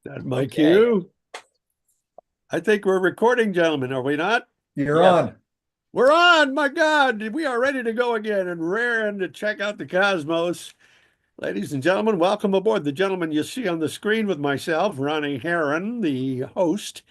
That's my Okay. cue. I think we're recording, gentlemen, are we not? You're Yes. on. We're on. My God, we are ready to go again and raring to check out the cosmos. Ladies and gentlemen, welcome aboard. The gentleman you see on the screen with myself, Ronnie Herron, the host.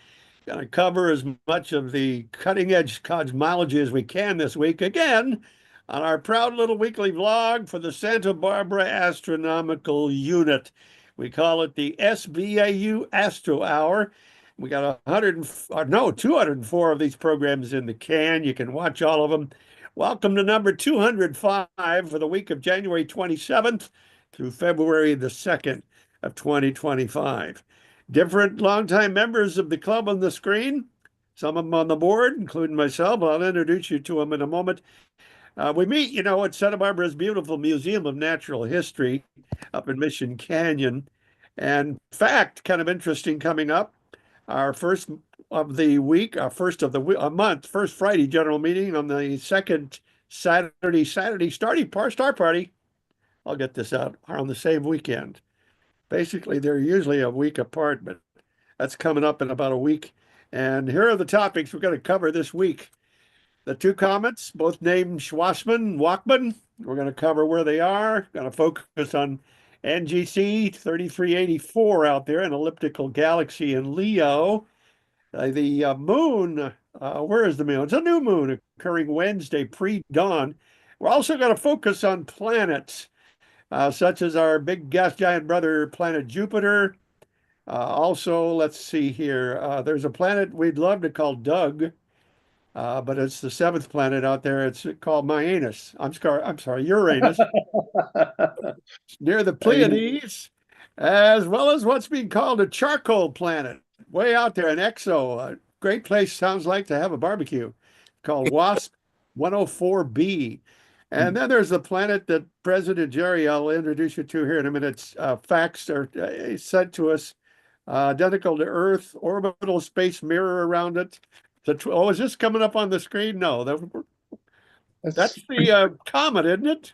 Going to cover as much of the cutting edge cosmology as we can this week again on our proud little weekly vlog for the Santa Barbara Astronomical Unit. We call it the SBAU Astro Hour. We got 204 of these programs in the can. You can watch all of them. Welcome to number 205 for the week of January 27th through February the 2nd of 2025. Different longtime members of the club on the screen, some of them on the board, including myself. I'll introduce you to them in a moment. We meet, at Santa Barbara's beautiful Museum of Natural History up in Mission Canyon. And fact, kind of interesting coming up, our first of the week, our first of the month, first Friday general meeting on the second Saturday star party. I'll get this out, are on the same weekend. Basically, they're usually a week apart, but that's coming up in about a week. And here are the topics we're going to cover this week. The two comets, both named Schwassman and Walkman. We're going to cover where they are. Going to focus on NGC 3384 out there, an elliptical galaxy in Leo. The moon, where is the moon? It's a new moon occurring Wednesday, pre-dawn. We're also going to focus on planets, such as our big gas giant brother planet Jupiter. Also, let's see here. There's a planet we'd love to call Doug, but it's the seventh planet out there. It's called Uranus. I'm sorry, Uranus, near the Pleiades, as well as what's being called a charcoal planet, way out there in Exo. A great place sounds like to have a barbecue, called WASP 104b. And then there's the planet that President Jerry, I'll introduce you to here in a minute. Facts are sent to us, identical to Earth, orbital space mirror around it. Is this coming up on the screen? No, that's the comet, isn't it?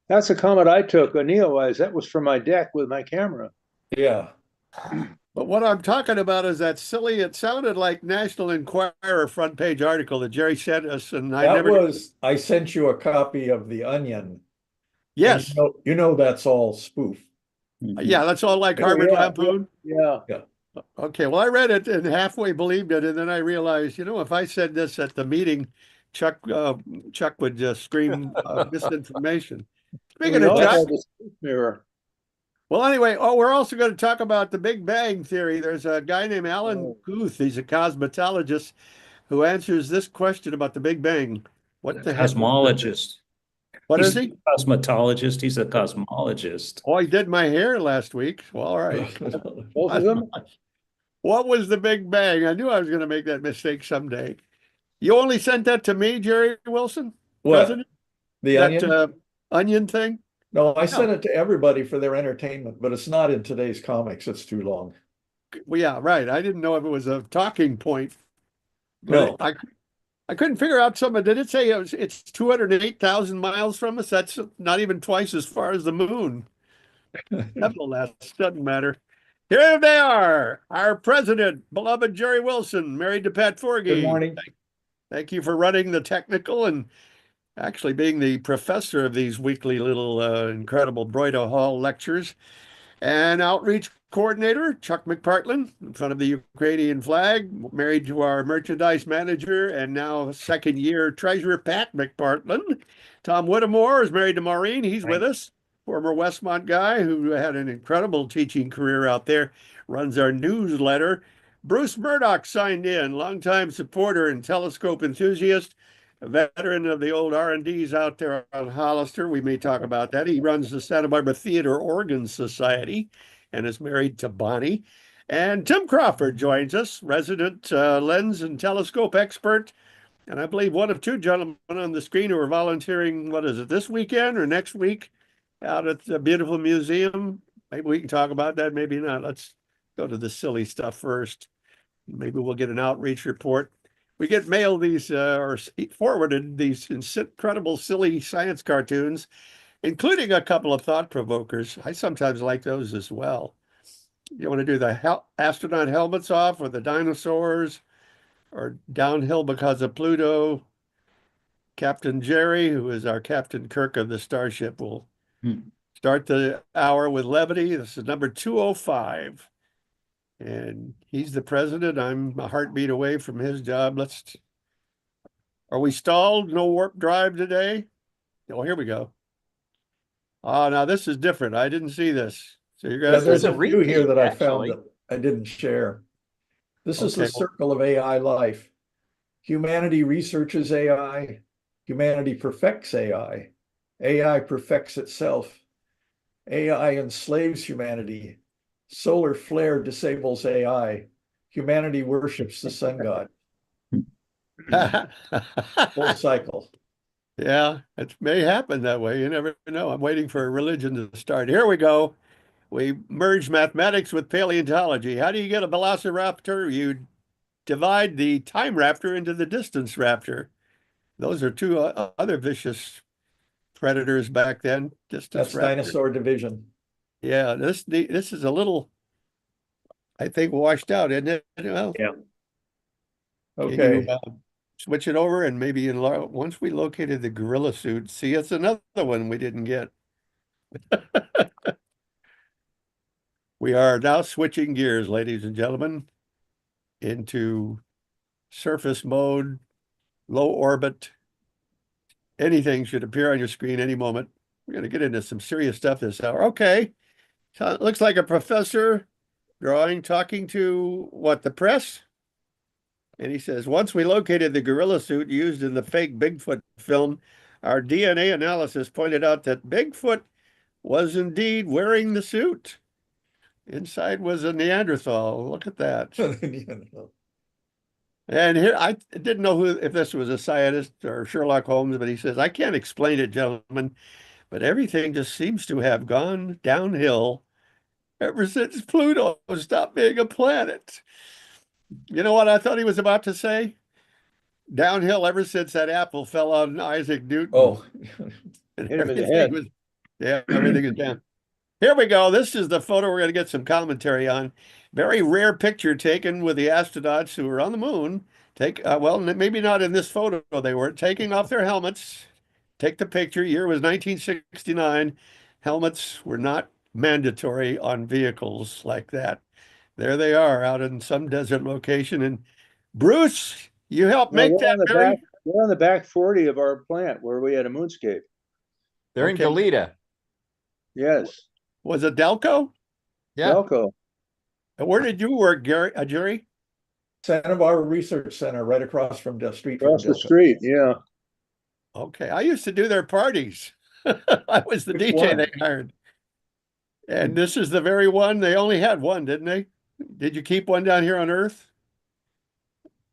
That's a comet I took, a neowise. That was from my deck with my camera. Yeah. But what I'm talking about is that silly, it sounded like National Enquirer front page article that Jerry sent us, and I sent you a copy of The Onion. Yes. And you know that's all spoof. Yeah, that's all like Oh, Harvard yeah, Lampoon. Yeah. Okay, well, I read it and halfway believed it, and then I realized, if I said this at the meeting, Chuck would just scream misinformation. We Speaking of all Chuck, have a space mirror. well, anyway, we're also going to talk about the Big Bang Theory. There's a guy named Alan Guth. He's a cosmetologist who answers this question about the Big Bang. What the heck? Cosmologist. What He's is he? a cosmetologist. He's a cosmologist. Oh, he did my hair last week. Well, all right. Both of them? What was the Big Bang? I knew I was going to make that mistake someday. You only sent that to me, Jerry Wilson, What? President? The That Onion? onion thing? No, I sent it to everybody for their entertainment, but it's not in today's comics. It's too long. Well, yeah, right. I didn't know if it was a talking point. No. But I couldn't figure out something. Did it say it's 208,000 miles from us? That's not even twice as far as the moon. Nevertheless, doesn't matter. Here they are, our president, beloved Jerry Wilson, married to Pat Forgey. Good morning. Thank you for running the technical and actually being the professor of these weekly little incredible Broido Hall lectures. And outreach coordinator, Chuck McPartland, in front of the Ukrainian flag, married to our merchandise manager and now second year treasurer, Pat McPartland. Tom Whittemore is married to Maureen. He's with us, former Westmont guy who had an incredible teaching career out there, runs our newsletter. Bruce Murdoch signed in, longtime supporter and telescope enthusiast, a veteran of the old R&Ds out there on Hollister. We may talk about that. He runs the Santa Barbara Theater Organ Society and is married to Bonnie. And Tim Crawford joins us, resident lens and telescope expert. And I believe one of two gentlemen on the screen who are volunteering, what is it, this weekend or next week out at the beautiful museum. Maybe we can talk about that, maybe not. Let's go to the silly stuff first. Maybe we'll get an outreach report. We get mailed these or forwarded these incredible, silly science cartoons, including a couple of thought provokers. I sometimes like those as well. You want to do the astronaut helmets off or the dinosaurs or downhill because of Pluto? Captain Jerry, who is our Captain Kirk of the Starship, will start the hour with levity. This is number 205. And he's the president. I'm a heartbeat away from his job. Are we stalled? No warp drive today? Oh, here we go. Oh, now this is different. I didn't see this. So you're Yeah, going there's to, a few here repeat, that I found actually. that I didn't share. This is the Okay. circle of AI life. Humanity researches AI. Humanity perfects AI. AI perfects itself. AI enslaves humanity. Solar flare disables AI. Humanity worships the sun god. Full cycle. yeah, it may happen that way. You never know. I'm waiting for a religion to start. Here we go. We merge mathematics with paleontology. How do you get a velociraptor? You divide the time raptor into the distance raptor. Those are two other vicious predators back then. Distance That's raptor. dinosaur division. Yeah, this is a little, I think, washed out, isn't it? Well, Yeah. can Okay. you switch it over and maybe once we located the gorilla suit, see, it's another one we didn't get. We are now switching gears, ladies and gentlemen, into surface mode, low orbit. Anything should appear on your screen any moment. We're going to get into some serious stuff this hour. Okay. So it looks like a professor drawing, talking to what, the press? And he says, once we located the gorilla suit used in the fake Bigfoot film, our DNA analysis pointed out that Bigfoot was indeed wearing the suit. Inside was a Neanderthal. Look at that. And here, I didn't know if this was a scientist or Sherlock Holmes, but he says, I can't explain it, gentlemen, but everything just seems to have gone downhill ever since Pluto stopped being a planet. You know what I thought he was about to say? Downhill ever since that apple fell on Isaac Newton. Oh, And Hit him in the everything head. was, yeah, everything is down. Here we go. This is the photo we're going to get some commentary on. Very rare picture taken with the astronauts who were on the moon. Well, maybe not in this photo. They were taking off their helmets. Take the picture. Year was 1969. Helmets were not mandatory on vehicles like that. There they are out in some desert location. And Bruce, you helped No, make that, Mary? we're on the back 40 of our plant where we had a moonscape. They're in Okay. Goleta. Yes. Was it Delco? Yeah. Delco. And where did you work, Jerry? Santa Barbara Research Center, right across from the street. from Across the Delco. street. Yeah. Okay, I used to do their parties. I was the Which DJ one? they hired. And this is the very one. They only had one, didn't they? Did you keep one down here on Earth?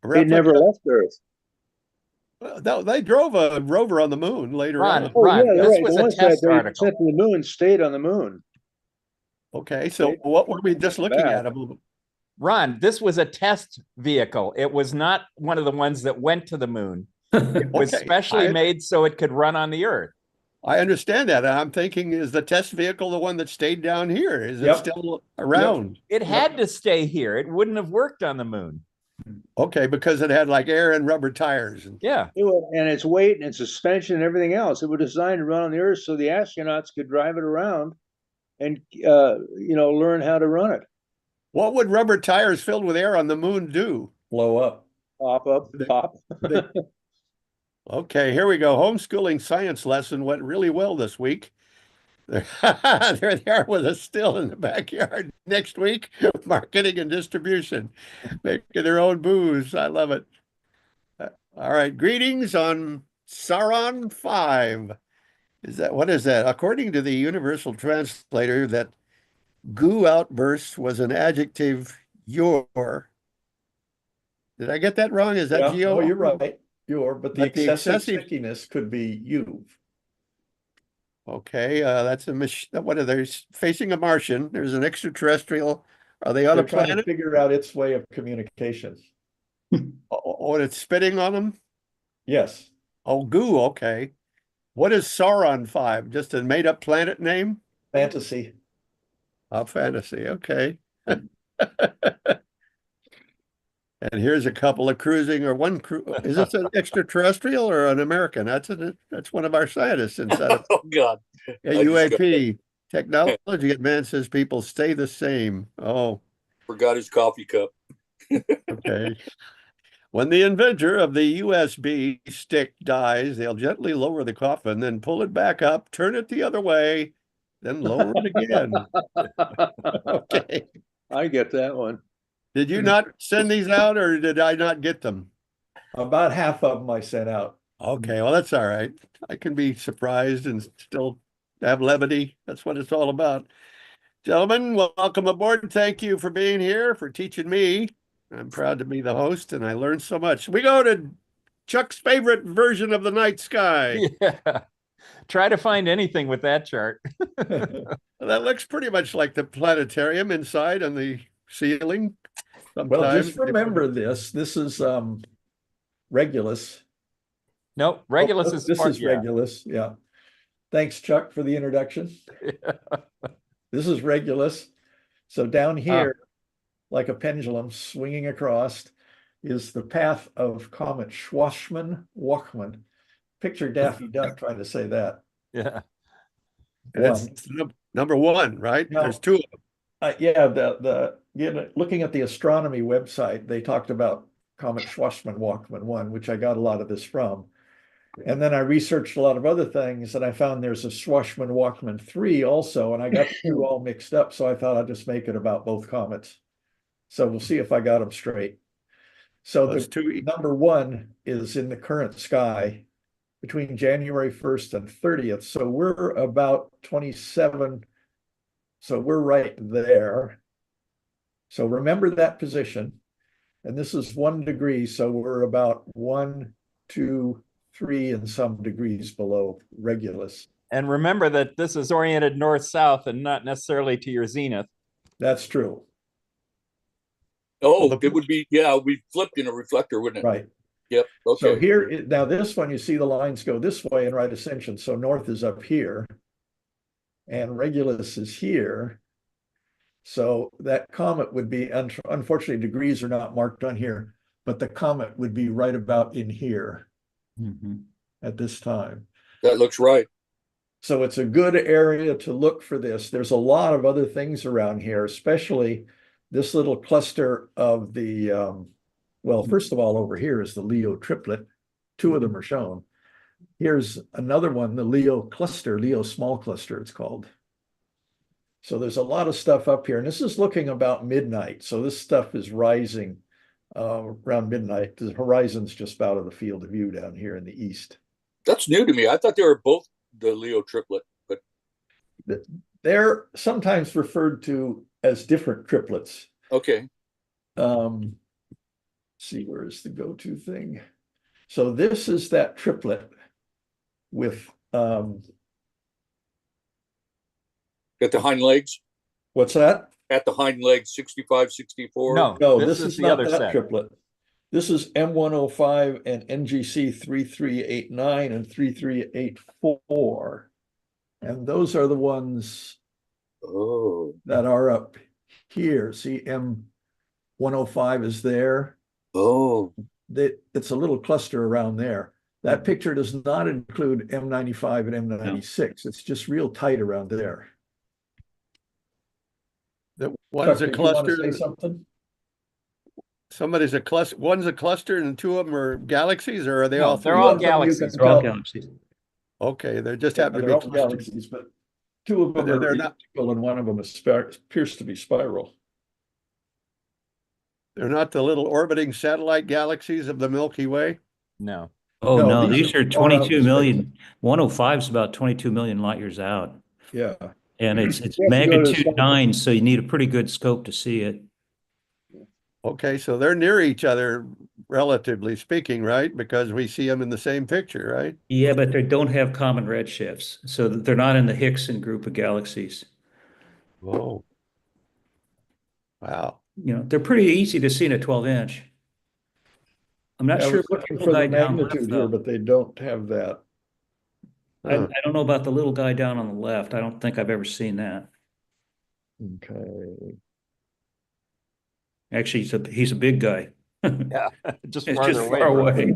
A He never replica? left Earth. They drove a rover on the moon later Ron, on. Oh, Ron, yeah, this right. was The a ones test that they article. sent to the moon stayed on the moon. Okay, so They- what were we just looking back. at? A moment? Ron, this was a test vehicle. It was not one of the ones that went to the moon. It was Okay, specially made so it could run on the Earth. I understand that. I'm thinking, is the test vehicle the one that stayed down here? Is it Yep. still around? It had to stay here. It wouldn't have worked on the moon. Okay, because it had like air and rubber tires. Yeah. And its weight and suspension and everything else. It was designed to run on the Earth so the astronauts could drive it around and learn how to run it. What would rubber tires filled with air on the moon do? Blow up. Pop up, pop. Okay, here we go. Homeschooling science lesson went really well this week. There they are with a still in the backyard. Next week, marketing and distribution, making their own booze. I love it. All right, greetings on Saron 5. What is that? According to the Universal Translator, that goo outburst was an adjective your. Did I get that wrong? Is that Yeah, geo? no, you're right. But the But the excessive excessive- stickiness could be you. Okay, that's what are they facing a Martian? There's an extraterrestrial. Are they on They're a trying to planet? figure out its way of communication. Oh, and it's spitting on them? Yes. Oh, goo, okay. What is Sauron 5? Just a made-up planet name? Fantasy. Oh, fantasy, okay. And here's a couple of cruising or one is this an extraterrestrial or an American? That's one of our scientists inside of Oh God. a I just UAP. Technology advances, people stay the same. Oh, forgot his coffee cup. okay. When the inventor of the USB stick dies, they'll gently lower the coffin, then pull it back up, turn it the other way, then lower it again. Okay. I get that one. Did you not send these out or did I not get them? About half of them I sent out. Okay, well, that's all right. I can be surprised and still have levity. That's what it's all about. Gentlemen, welcome aboard. Thank you for being here, for teaching me. I'm proud to be the host, and I learned so much. We go to Chuck's favorite version of the night sky. Yeah. Try to find anything with that chart. That looks pretty much like the planetarium inside on the ceiling. Well, just Sometimes. remember this. This is Regulus. Nope, Regulus Oh, is this smart, is yeah. Regulus. Yeah. Thanks, Chuck, for the introduction. This is Regulus. So down here, like a pendulum swinging across, is the path of comet Schwarzmann-Walkman. Picture Daffy Duck trying to say that. Yeah. That's number one, right? No. There's two of them. Yeah, looking at the astronomy website, they talked about comet Schwarzmann-Walkman 1, which I got a lot of this from. And then I researched a lot of other things, and I found there's a Schwarzmann-Walkman 3 also, and I got the two all mixed up, so I thought I'd just make it about both comets. So we'll see if I got them straight. So Those the two. number one is in the current sky between January 1st and 30th. So we're about 27. So we're right there. So remember that position. And this is 1 degree. So we're about 1, 2, 3 and some degrees below Regulus. And remember that this is oriented north-south and not necessarily to your zenith. That's true. Oh, it would be, yeah, we flipped in a reflector, wouldn't it? Right. Yep. Okay. So here, now this one, you see the lines go this way in right ascension. So north is up here and Regulus is here. So that comet would be, unfortunately, degrees are not marked on here, but the comet would be right about in here at this time. That looks right. So it's a good area to look for this. There's a lot of other things around here, especially this little cluster of the, well, first of all, over here is the Leo triplet. 2 of them are shown. Here's another one, the Leo cluster, Leo small cluster, it's called. So there's a lot of stuff up here, and this is looking about midnight. So this stuff is rising around midnight. The horizon's just out of the field of view down here in the east. That's new to me. I thought they were both the Leo triplet, but they're sometimes referred to as different triplets. okay. See, where's the go-to thing? So this is that triplet with At the hind legs, what's that? at the hind legs, 65, 64. No, this this is the not other that set. triplet. This is M105 and NGC 3389 and 3384. And those are the ones Oh. that are up here. See, M105 is there. Oh. It's a little cluster around there. That picture does not include M95 and M96. It's just real tight around there. One is Chuck, a did you want to cluster. say something? Somebody's a cluster. One's a cluster, and 2 of them are galaxies, or are they No, all they're three? all Two of them you galaxies. can They're all tell- galaxies. Okay, they just happen they're to all be clustered. galaxies, but 2 of them They're are not- elliptical and one of them appears to be spiral. They're not the little orbiting satellite galaxies of the Milky Way. No. Oh, No, no, these these are are far out in 22 space. million. 105 is about 22 million light years out. Yeah. And it's You have to go to magnitude some- 9, so you need a pretty good scope to see it. Okay, so they're near each other, relatively speaking, right? Because we see them in the same picture, right? Yeah, but they don't have common redshifts, so they're not in the Hickson group of galaxies. Oh, wow. You know, they're pretty easy to see in a 12-inch. I'm not I sure was what looking the for little the guy down left, magnitude here, though. but they don't have that. I don't know about the little guy down on the left. I don't think I've ever seen that. Okay. Actually, he's a big guy. Yeah, just It's farther just away. far from us. away.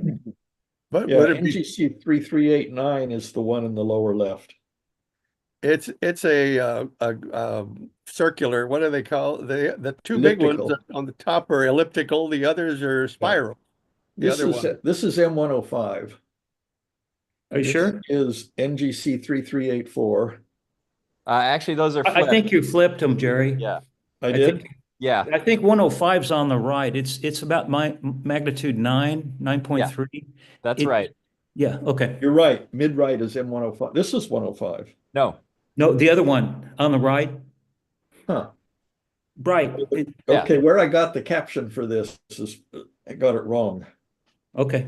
But Yeah, would it be? NGC 3389 is the one in the lower left. It's a circular. What do they call the two big ones Elliptical. on the top are elliptical. The others are spiral. The This other is one. this is M105. Are you This sure? is NGC 3384. Actually, those are I flipped. think you flipped them, Jerry. Yeah, I did? yeah, I think 105's on the right. It's about magnitude 9.3. that's It- right. Yeah, okay. You're right. Mid-right is M105. This is 105. No, No, the other one on the right. Huh. Right. Yeah. Okay, where I got the caption for this is I got it wrong. Okay.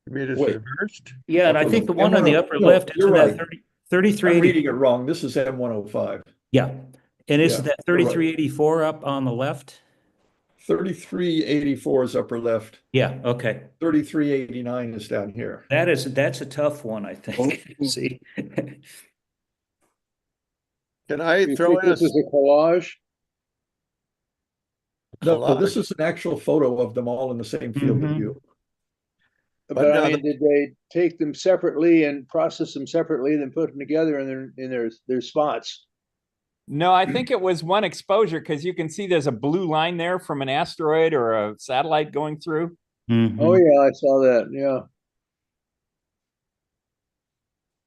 You mean it's Wait. reversed? Yeah, and I Okay, think the one on the M10 upper no, left you're isn't that right. 3380. I'm reading it wrong. This is M105. Yeah. And Yeah, isn't that you're right. 3384 up on the left? 3384 is upper left. Yeah, okay. 3389 is down here. That's a tough one, I think. See. Can I You throw think in a this is a collage? No, this collage? is an actual photo of them all in the same field of Mhm. view. But now I mean, did they take them separately and process them separately, then put them together in their spots? no, I think it was one exposure because you can see there's a blue line there from an asteroid or a satellite going through. Mhm. Oh yeah, I saw that. Yeah.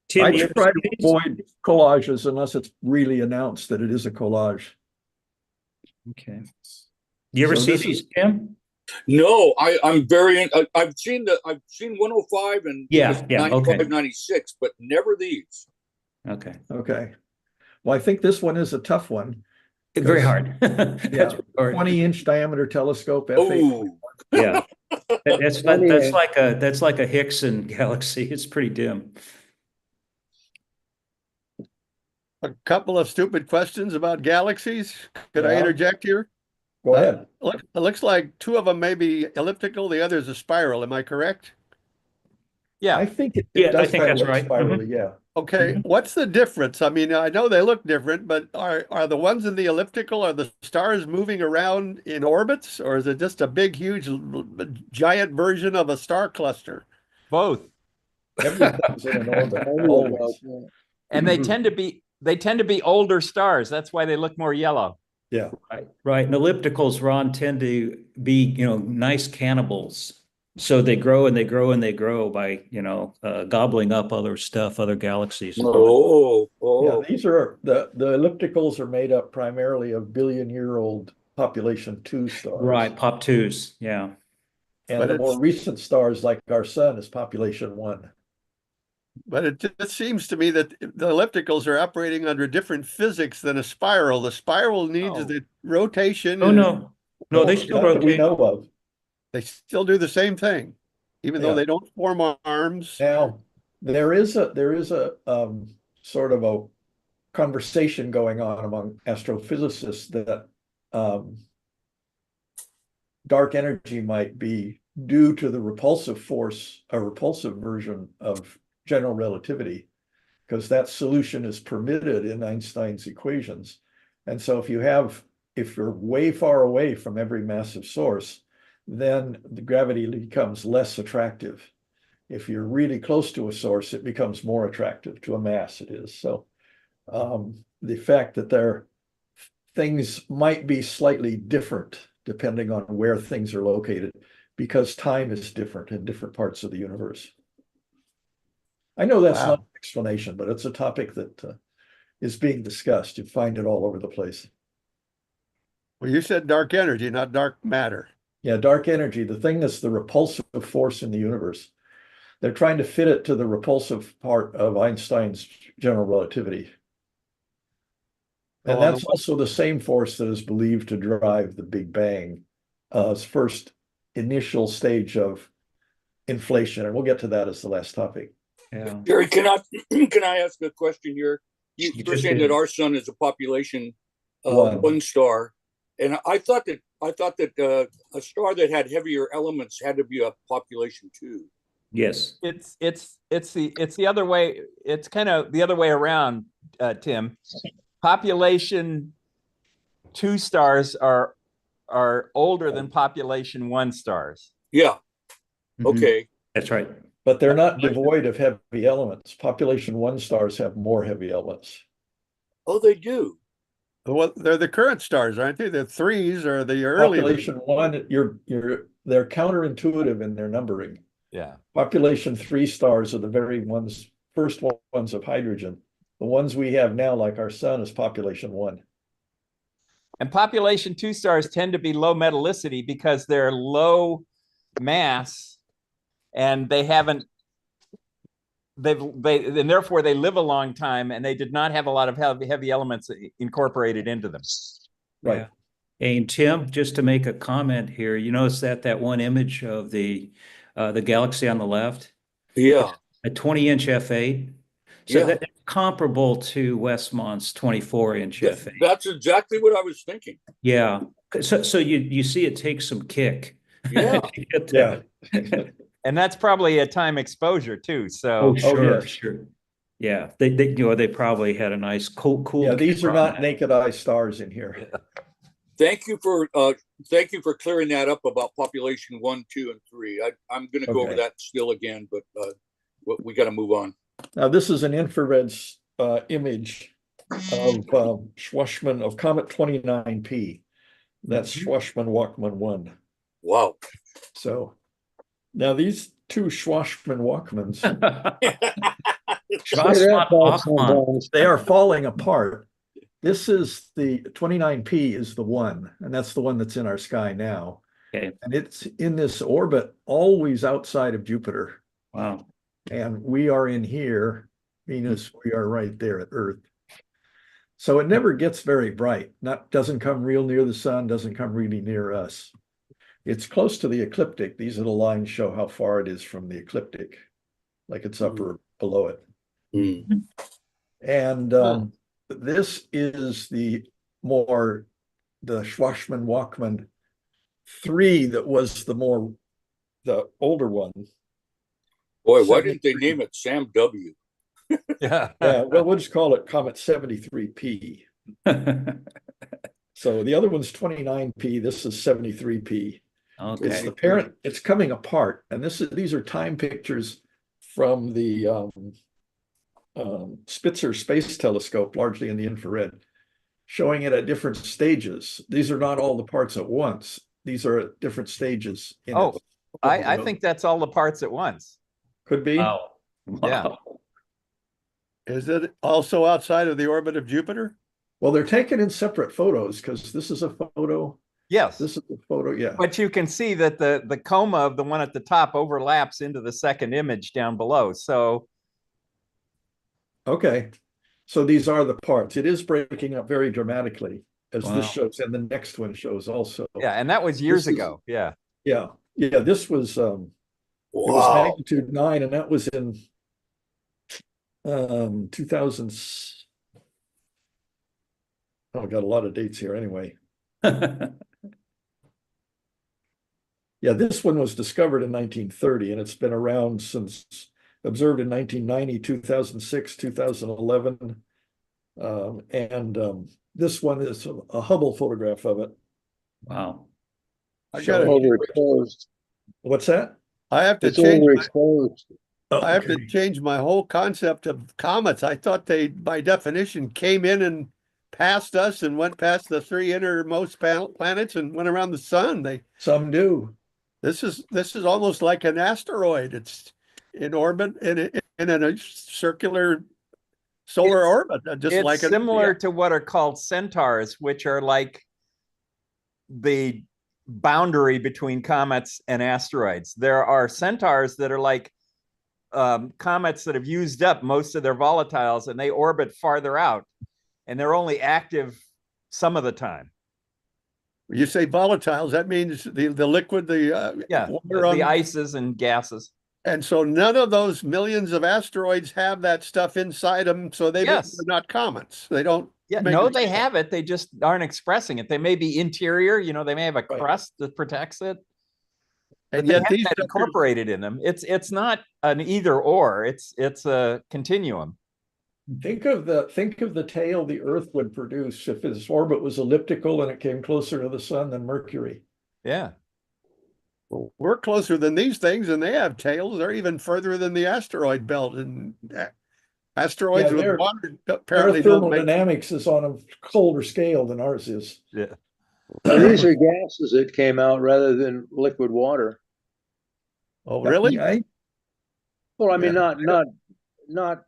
Tim, I you ever try see to these? avoid collages unless it's really announced that it is a collage. Okay. You ever So see this these, is- Tim? No, I've seen 105 and Yeah, was yeah, 95, okay. 96, but never these. Okay. Okay. Well, I think this one is a tough one. Very 'Cause- hard. That's Yeah, hard. 20-inch diameter telescope F8. Oh, Yeah. That's Funny, like a Hickson galaxy. It's pretty dim. A couple of stupid questions about galaxies. Could I Yeah. interject here? Go ahead. It looks like two of them may be elliptical, the other is a spiral. Am I correct? Yeah, I think it Yeah, I does think kind of that's look right. spirally, yeah. Okay, Mhm. what's the difference? I mean, I know they look different, but are the ones in the elliptical, are the stars moving around in orbits, or is it just a big, huge, giant version of a star cluster? both. Everything's in an orbit, I knew always. about that. And they tend to be older stars. That's why they look more yellow. Yeah. Right. And ellipticals, Ron, tend to be, nice cannibals. So they grow and they grow and they grow by, gobbling up other stuff, other galaxies. oh, Yeah, oh. these are the ellipticals are made up primarily of billion-year-old population 2 stars. Right, pop twos. Yeah. And But the it's- more recent stars like our sun is population 1. But it just seems to me that the ellipticals are operating under different physics than a spiral. The spiral needs Oh. the rotation. Oh, and no. No, they still Not that we rotate. know of. They still do the same thing, even though Yeah. they don't form arms. Now, there is a sort of a conversation going on among astrophysicists that dark energy might be due to the repulsive force, a repulsive version of general relativity, because that solution is permitted in Einstein's equations. And so if you're way far away from every massive source, then the gravity becomes less attractive. If you're really close to a source, it becomes more attractive to a mass it is. So the fact that things might be slightly different depending on where things are located, because time is different in different parts of the universe. I know that's Wow. not an explanation, but it's a topic that is being discussed. You find it all over the place. Well, you said dark energy, not dark matter. Yeah, dark energy, the thing that's the repulsive force in the universe. They're trying to fit it to the repulsive part of Einstein's general relativity. And Oh, on that's the- also the same force that is believed to drive the Big Bang, first initial stage of inflation. And we'll get to that as the last topic. Yeah. Jerry, can I ask a question here? You You're just saying did. that our sun is a population One. one star, and I thought that a star that had heavier elements had to be a population 2. Yes. It's the other way. It's kind of the other way around, Tim. Population 2 stars are are older than population 1 stars. Yeah. Mhm. Okay. That's right. But they're not devoid of heavy elements. Population 1 stars have more heavy elements. Oh, they do. Well, they're the current stars, aren't they? The threes are the early. Population 1, they're counterintuitive in their numbering. Yeah. Population 3 stars are the very first ones of hydrogen. The ones we have now, like our sun, is population 1. And population 2 stars tend to be low metallicity because they're low mass and and therefore they live a long time and they did not have a lot of heavy elements incorporated into them. Right. Yeah. And Tim, just to make a comment here, you notice that one image of the galaxy on the left, Yeah. a 20-inch f8. So Yeah. that's comparable to Westmont's 24-inch f8. That's exactly what I was thinking. Yeah. So you see it takes some kick. Yeah. to get Yeah. that. And that's probably a time exposure too. So Oh, sure, yes. sure. Yeah, they probably had a nice cool. Yeah, these are camera on not that. naked eye stars in here. Thank you for clearing that up about population 1, 2, and 3. I'm going to go over Okay. that still again, but we got to move on. Now, this is an infrared image of Schwarzman of Comet 29P. That's Schwarzman-Walkman 1. Wow. So now these two Schwarzman-Walkmans, they are falling apart. This is the 29P is the one, and that's the one that's in our sky now. Okay. And it's in this orbit always outside of Jupiter. Wow. And we are in here, Venus, we are right there at Earth. So it never gets very bright. Doesn't come real near the sun, doesn't come really near us. It's close to the ecliptic. These little lines show how far it is from the ecliptic, like it's up or below it. Mm. And this is the Schwarzman-Walkman 3 that was the older one. Boy, why didn't they name it Sam W? yeah. Yeah, well, we'll just call it Comet 73P. So the other one's 29P. This is 73P. Okay. It's the parent. It's coming apart, and these are time pictures from the Spitzer Space Telescope, largely in the infrared, showing it at different stages. These are not all the parts at once. These are at different stages. I think that's all the parts at once. Could be. Wow. Yeah. Wow. Is it also outside of the orbit of Jupiter? Well, they're taken in separate photos because this is a photo. Yes. This is a photo. Yeah. But you can see that the coma of the one at the top overlaps into the second image down below. So Okay. So these are the parts. It is breaking up very dramatically, as Wow. this shows, and the next one shows also. yeah, and that was years This is- ago. Yeah. Yeah. Yeah. This was it was Wow. magnitude 9, and that was in 2000. Oh, I got a lot of dates here anyway. Yeah, this one was discovered in 1930, and it's been around since, observed in 1990, 2006, 2011. This one is a Hubble photograph of it. Wow. I So- gotta- Overexposed. What's that? I have to It's change. overexposed. I have to Okay. change my whole concept of comets. I thought they, by definition, came in and passed us and went past the three innermost planets and went around the sun. Some do. This is almost like an asteroid. It's in orbit in a circular solar orbit, just It's like similar to what are called centaurs, which are like the boundary between comets and asteroids. There are centaurs that are like comets that have used up most of their volatiles and they orbit farther out and they're only active some of the time. You say volatiles, that means the liquid, Yeah, water on the ices and gases. And so none of those millions of asteroids have that stuff inside them, so they're not comets. They don't. Yeah, make no, it- they have it. They just aren't expressing it. They may be interior, they may have a Right. crust that protects it. But And they yet have these that suckers- incorporated in them. It's not an either or. It's a continuum. Think of the tail the Earth would produce if its orbit was elliptical and it came closer to the sun than Mercury. Yeah. Well, we're closer than these things, and they have tails. They're even further than the asteroid belt. And asteroids Yeah, with their- water Their apparently don't make. thermodynamics is on a colder scale than ours is. Yeah. Well, these are gases that came out rather than liquid water. Oh, really? Yeah, Well, I mean, Yeah. not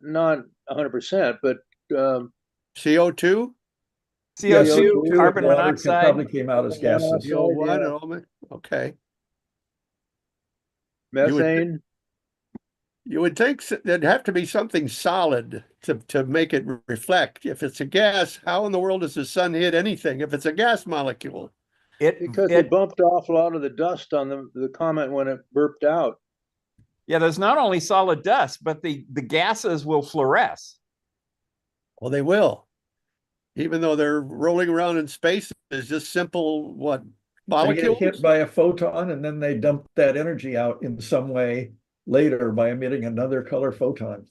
100%, but CO2, CO2, CO2, carbon water monoxide. probably came out as Carbon gases. monoxide. CO1, yeah. and all that. Okay. methane. You would think there'd have to be something solid to make it reflect. If it's a gas, how in the world does the sun hit anything if it's a gas molecule? Because it bumped off a lot of the dust on the comet when it burped out. Yeah, there's not only solid dust, but the gases will fluoresce. Well, they will. Even though they're rolling around in space, it's just simple, what, They get molecules? hit by a photon and then they dump that energy out in some way later by emitting another color photon.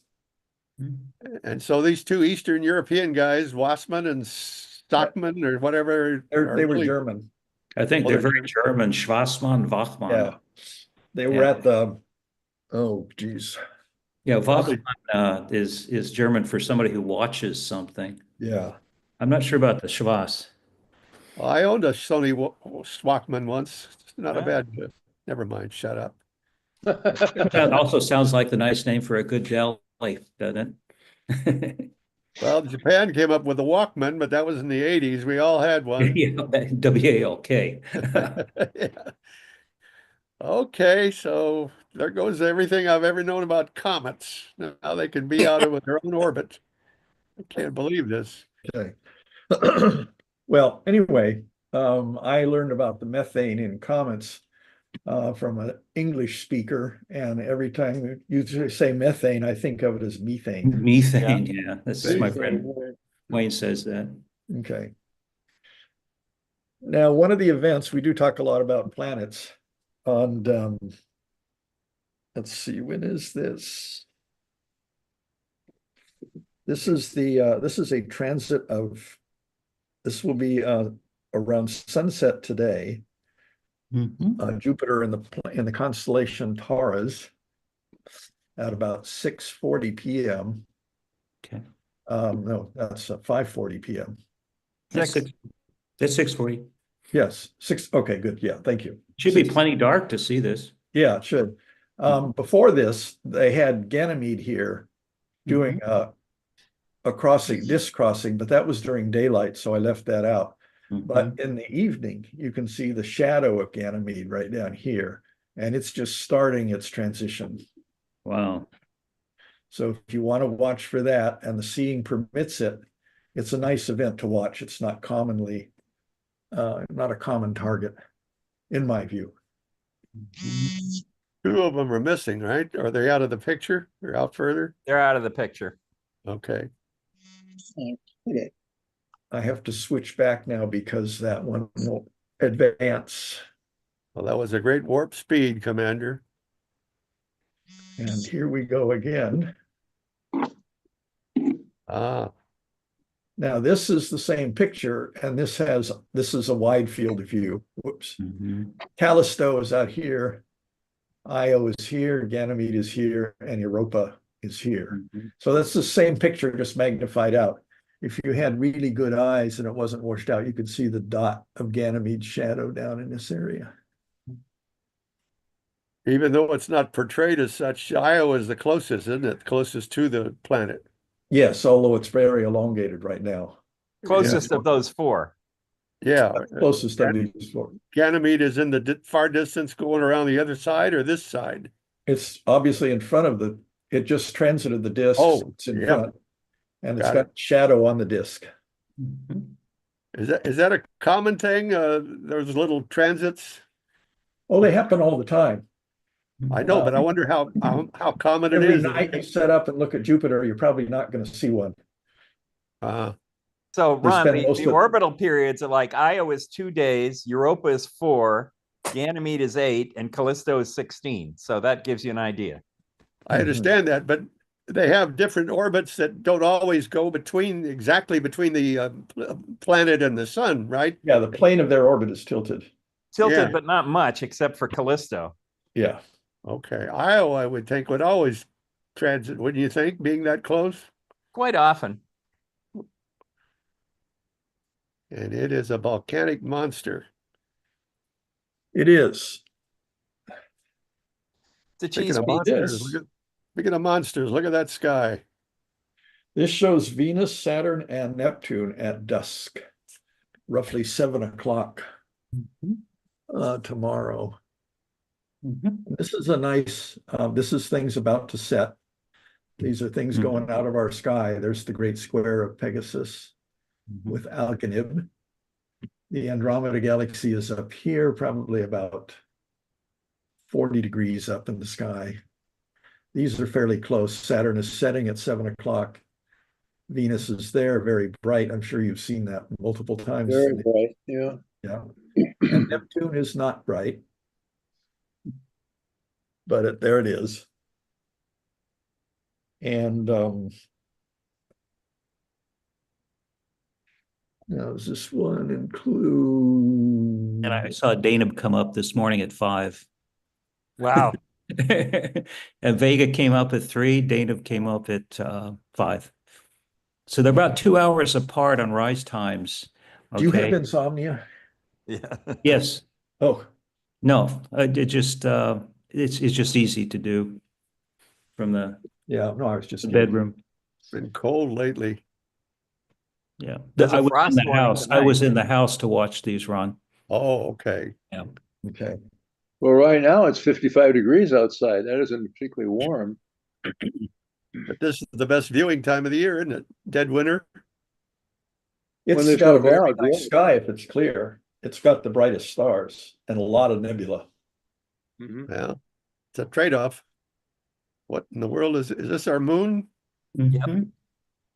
And so these two Eastern European guys, Wassmann and Stockman or whatever, They are were really- German. I think Well, they're they're very German, Schwassmann, Wachmann. Yeah. They were Yeah. at the, oh geez. Yeah, Probably- Wachmann is German for somebody who watches something. Yeah. I'm not sure about the Schwass. I owned a Sony Walkman once. It's not a Ah. bad, never mind, shut up. That also sounds like the nice name for a good deli, doesn't it? Well, Japan came up with the Walkman, but that was in the 80s. We all had one. Yeah, WALK. Yeah. Okay, so there goes everything I've ever known about comets. Now they can be out of their own orbit. I can't believe this. Okay. Well, anyway, I learned about the methane in comets from an English speaker, and every time you say methane, I think of it as methane. Methane, yeah. This is my Methane. friend Wayne says that. Okay. Now, one of the events, we do talk a lot about planets, and let's see, when is this? This is a transit of, this will be around sunset today. Jupiter in the constellation Taurus at about 6:40 p.m. Okay. No, that's 5:40 p.m. That's 6:40. Yes, six. Okay, good. Yeah, thank you. Should be plenty dark to see this. Yeah, it should. Before this, they had Ganymede here doing a crossing, disk crossing, but that was during daylight, so I left that out. But in the evening, you can see the shadow of Ganymede right down here, and it's just starting its transition. Wow. So if you want to watch for that and the seeing permits it, it's a nice event to watch. It's not commonly, not a common target, in my view. Two of them are missing, right? Are they out of the picture? They're out further? They're out of the picture. Okay. I have to switch back now because that one will advance. Well, that was a great warp speed, Commander. And here we go again. Ah, Now this is the same picture, and this is a wide field of view. Whoops. Callisto is out here, Io is here, Ganymede is here, and Europa is here. So that's the same picture, just magnified out. If you had really good eyes and it wasn't washed out, you could see the dot of Ganymede's shadow down in this area. even though it's not portrayed as such, Io is the closest, isn't it? Closest to the planet. Yes, although it's very elongated right now. Closest of those four. Yeah. Closest of these four. Ganymede is in the far distance going around the other side or this side? It's obviously in front of it just transited the disk. Oh, it's in yeah. front. And it's Got got shadow on the disk. Is that a common thing? Those little transits? Oh, they happen all the time. I know, but I wonder how common it Every is. night you set up and look at Jupiter, you're probably not going to see one. So Ron, spend the most of- orbital periods are like Io is 2 days, Europa is 4, Ganymede is 8, and Callisto is 16. So that gives you an idea. I understand that, but they have different orbits that don't always go exactly between the planet and the sun, right? Yeah, the plane of their orbit is tilted. Tilted, Yeah. but not much, except for Callisto. Yeah. Okay. Io, I would think, would always transit, wouldn't you think, being that close? Quite often. And it is a volcanic monster. It is. It's a Speaking cheese of pizza. monsters, look at that sky. This shows Venus, Saturn, and Neptune at dusk, roughly 7 o'clock tomorrow. This is a nice, this is things about to set. These are things going out of our sky. There's the great square of Pegasus with Alcanib. The Andromeda Galaxy is up here, probably about 40 degrees up in the sky. These are fairly close. Saturn is setting at 7 o'clock. Venus is there, very bright. I'm sure you've seen that multiple times. Very bright, yeah. Yeah. And Neptune is not bright, but there it is. And now does this one include? And I saw Dana come up this morning at 5. Wow. And Vega came up at 3. Dana came up at 5. So they're about 2 hours apart on rise times. Do you have Okay. insomnia? Yeah. Yes. Oh, No. It just it's just easy to do from the yeah. No, I was just kidding. bedroom. It's been cold lately. Yeah. There's a I was frost in the warning house. I tonight. was in the house to watch these, Ron. Oh, okay. Yeah. Okay. Well, right now it's 55 degrees outside. That isn't particularly warm. But this is the best viewing time of the year, isn't it? Dead winter. It's there's got no a very clouds, nice yeah. sky if it's clear. It's got the brightest stars and a lot of nebula. Mhm. Yeah. It's a trade-off. What in the world is this our moon? Mhm.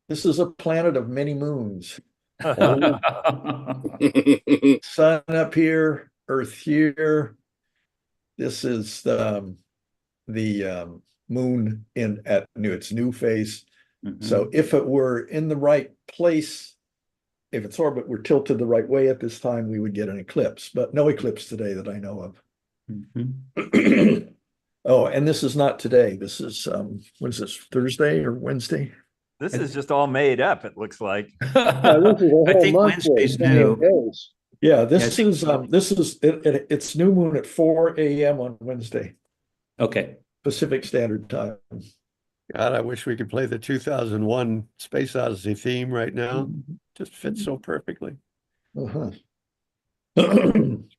This is a planet of many moons. Oh. Sun up here, Earth here. This is the moon at its new phase. So if it were in the right place, if its orbit were tilted the right way at this time, we would get an eclipse, but no eclipse today that I know of. Oh, and this is not today. This is what is this, Thursday or Wednesday? This is just all made up, it looks like. Yeah, this is a whole I think month Wednesday's worth, 28 new. days. Yeah, this is it's new moon at 4 a.m. on Wednesday, Okay. Pacific Standard Time. God, I wish we could play the 2001 Space Odyssey theme right now. Just fits so perfectly. Uh-huh.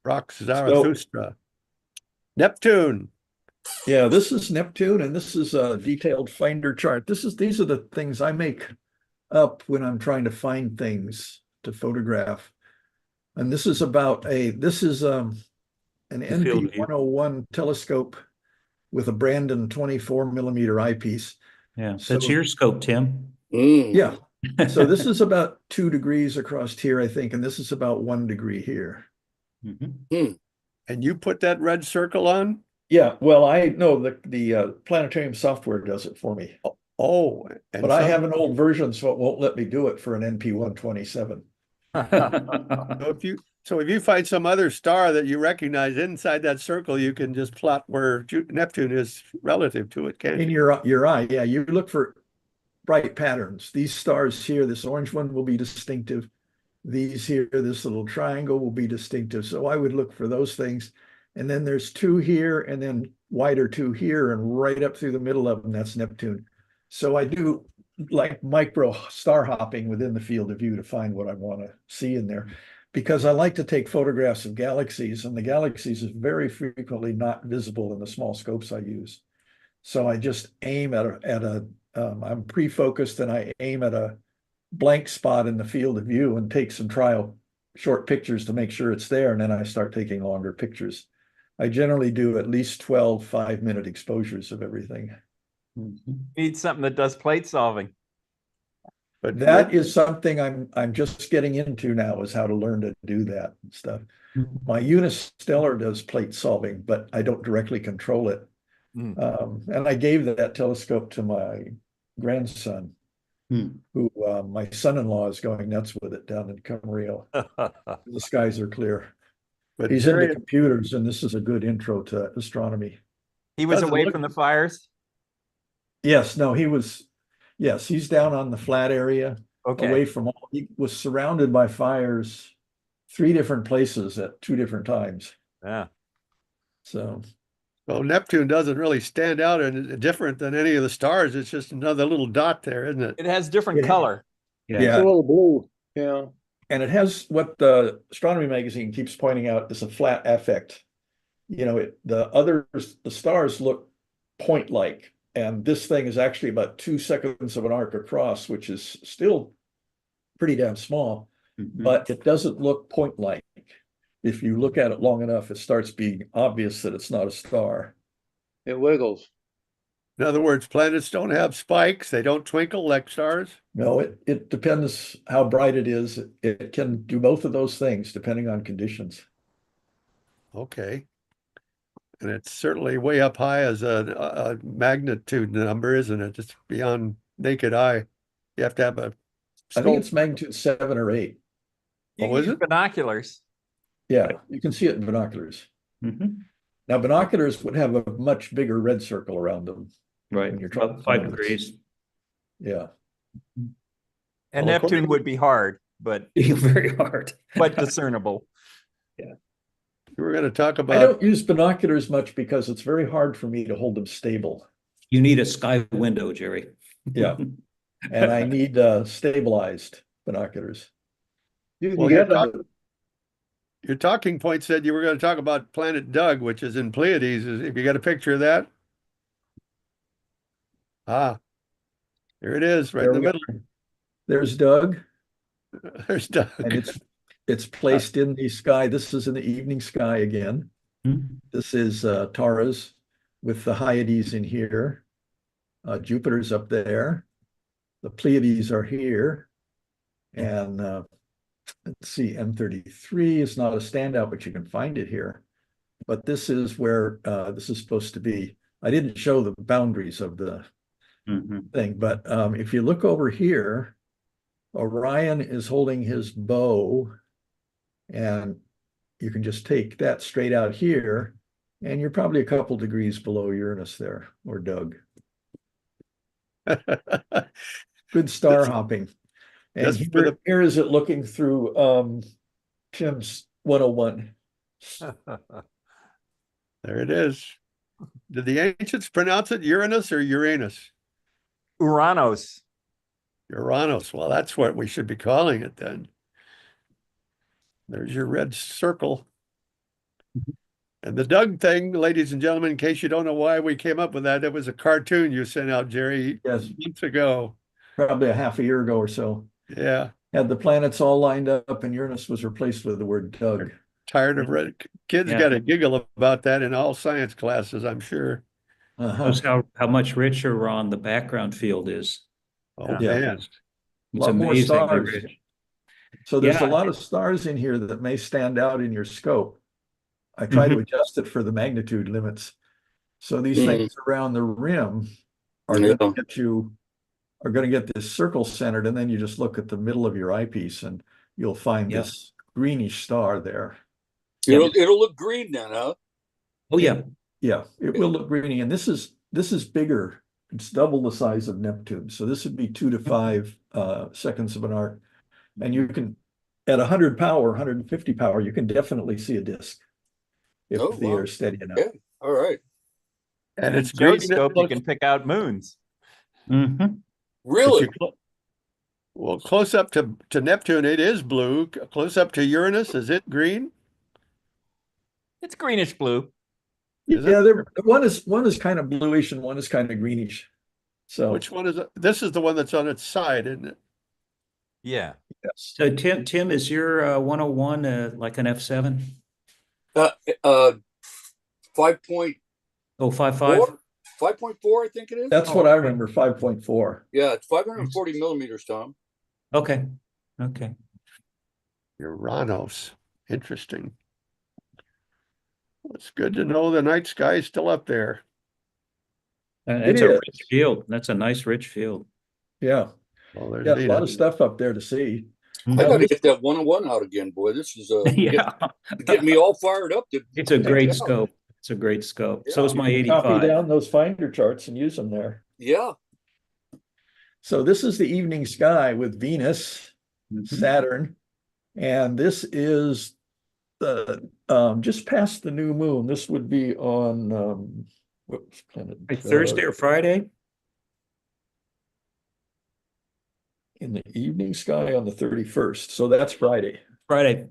Rock Zarathustra. Neptune. Yeah, this is Neptune, and this is a detailed finder chart. These are the things I make up when I'm trying to find things to photograph. And this is an NP-101 telescope with a Brandon 24 millimeter eyepiece. Yeah. So- That's your scope, Tim. Yeah. So this is about 2 degrees across here, I think, and this is about 1 degree here. Mhm. And you put that red circle on? Yeah, well, I know the planetarium software does it for me, Oh, and but I have an old version, so it won't let me do it for an NP-127. So if you find some other star that you recognize inside that circle, you can just plot where Neptune is relative to it, can't In you? your eye, yeah, you look for bright patterns. These stars here, this orange one will be distinctive. These here, this little triangle will be distinctive. So I would look for those things. And then there's 2 here, and then wider 2 here, and right up through the middle of them, that's Neptune. So I do like micro star hopping within the field of view to find what I want to see in there, because I like to take photographs of galaxies, and the galaxies is very frequently not visible in the small scopes I use. So I just aim I'm pre-focused, and I aim at a blank spot in the field of view and take some trial short pictures to make sure it's there, and then I start taking longer pictures. I generally do at least 12 5-minute exposures of everything. Need something that does plate solving. But That is something I'm just getting into now, is how to learn to do that and stuff. My Unistellar does plate solving, but I don't directly control it. And I gave that telescope to my grandson, Hmm. who my son-in-law is going nuts with it down in Camarillo. The skies are clear. But He's Jerry, into computers, and this is a good intro to astronomy. He was Doesn't away look- from the fires. Yes, no, yes, he's down on the flat area, Okay. away from all, he was surrounded by fires 3 different places at 2 different times. Yeah. So, well, Neptune doesn't really stand out and different than any of the stars. It's just another little dot there, isn't it? It has different Yeah. color. It's yeah, a little blue. Yeah. and it has what the astronomy magazine keeps pointing out is a flat effect. You know, the stars look point-like, and this thing is actually about 2 seconds of an arc across, which is still pretty damn small, but it doesn't look point-like. If you look at it long enough, it starts being obvious that it's not a star. It wiggles. In other words, planets don't have spikes. They don't twinkle like stars. No, it depends how bright it is. It can do both of those things depending on conditions. Okay. And it's certainly way up high as a magnitude number, isn't it? It's beyond naked eye. You have to have a I think scope. it's magnitude 7 or 8. You Oh, can is use it? binoculars. Yeah, you can see it in binoculars. Mhm. Now, binoculars would have a much bigger red circle around them. Right, When you're about trying 5 to- degrees. Yeah. And Well, Neptune would be hard, but Very hard. discernible. We were going to talk I about, don't use binoculars much because it's very hard for me to hold them stable. You need a sky window, Jerry. Yeah. And I need stabilized binoculars. You can Well, get you're them. your talking point said you were going to talk about Planet Doug, which is in Pleiades. If you got a picture of that? Ah, there it is, right in the There we middle. There's Doug, There's Doug. and it's placed in the sky. This is in the evening sky again. Mhm. This is Taurus with the Hyades in here. Jupiter's up there. The Pleiades are here. And let's see, M33 is not a standout, but you can find it here. But this is where this is supposed to be. I didn't show the boundaries of the Mhm. thing, but if you look over here, Orion is holding his bow, and you can just take that straight out here, and you're probably a couple degrees below Uranus there, or Doug. Good star Just- hopping. And just for the- here is it looking through Tim's 101. There it is. Did the ancients pronounce it Uranus or Uranus? Uranos. Uranus. Well, that's what we should be calling it then. There's your red circle. And the Doug thing, ladies and gentlemen, in case you don't know why we came up with that, it was a cartoon you sent out, Jerry, Yes, months ago. probably a half a year ago or so. Yeah, Had the planets all lined up, and Uranus was replaced with the word Doug. tired of red. Kids Yeah. got a giggle about that in all science classes, I'm sure. Uh-huh. Shows how much richer, Ron, the background field is. Oh, Yeah. man. It's Lot more amazingly stars. rich. So there's a Yeah. lot of stars in here that may stand out in your scope. I try to adjust it for the magnitude limits. So these things around the rim are Yeah. going to get this circle centered, and then you just look at the middle of your eyepiece, and you'll find Yeah. this greenish star there. It'll look green then, huh? Oh, yeah. Yeah, it will look greeny, and this is bigger. It's double the size of Neptune. So this would be 2 to 5 seconds of an arc. And you can, at 100 power, 150 power, you can definitely see a disk if Oh, the wow. air is steady enough. Yeah. All right. And it's Joe's green. scope, you can pick out moons. Mhm. Really? Well, close up to Neptune, it is blue. Close up to Uranus, is it green? It's greenish blue. Is it? Yeah, one is kind of bluish and one is kind of greenish. So Which one is it? This is the one that's on its side, isn't it? Yeah. yes. So Tim, is your 101 like an F7? 5.4, Oh, 5.5? 5.4, I think it is. That's what I remember, 5.4. Yeah, it's 540 millimeters, Tom. Okay. Okay. Uranus. Interesting. It's good to know the night sky is still up there. It's a rich field. That's a nice rich field. Yeah, Well, there's yeah, a neat. lot of stuff up there to see. I got to get that 101 out again, boy. This is Yeah, getting me all fired up to it's a check great it out. scope. It's a great scope. So Yeah. is my Copy 85. down those finder charts and use them there. Yeah. So this is the evening sky with Venus, Mhm. Saturn, and this is the just past the new moon. This would be on whoops, planet Thursday or Friday? in the evening sky on the 31st. So that's Friday. Friday.